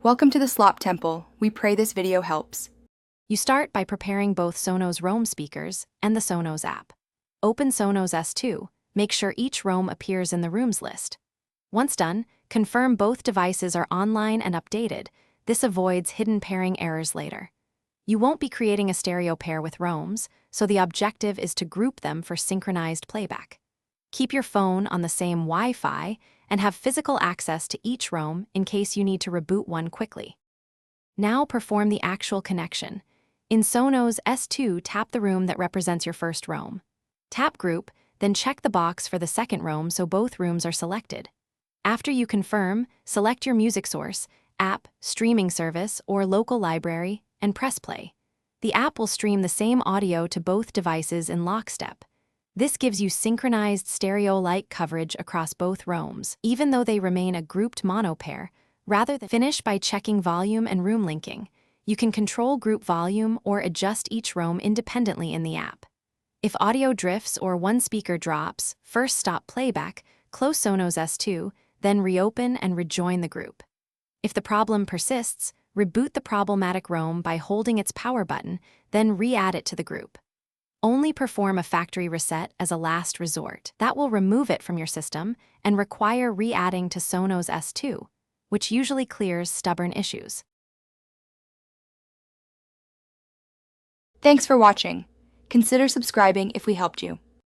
Welcome to the Slop Temple. We pray this video helps. You start by preparing both Sonos Roam speakers and the Sonos app. Open Sonos S2, make sure each Roam appears in the rooms list. Once done, confirm both devices are online and updated. This avoids hidden pairing errors later. You won't be creating a stereo pair with Roams, so the objective is to group them for synchronized playback. Keep your phone on the same Wi-Fi and have physical access to each Roam in case you need to reboot one quickly. Now perform the actual connection. In Sonos S2, tap the room that represents your first Roam. Tap Group, then check the box for the second Roam so both rooms are selected. After you confirm, select your music source, app, streaming service, or local library, and press play. The app will stream the same audio to both devices in lockstep. This gives you synchronized stereo-like coverage across both Roams, even though they remain a grouped mono pair. Rather than finish by checking volume and room linking, you can control group volume or adjust each Roam independently in the app. If audio drifts or one speaker drops, first stop playback, close Sonos S2, then reopen and rejoin the group. If the problem persists, reboot the problematic Roam by holding its power button, then re-add it to the group. Only perform a factory reset as a last resort. That will remove it from your system and require re-adding to Sonos S2, which usually clears stubborn issues. Thanks for watching. Consider subscribing if we helped you.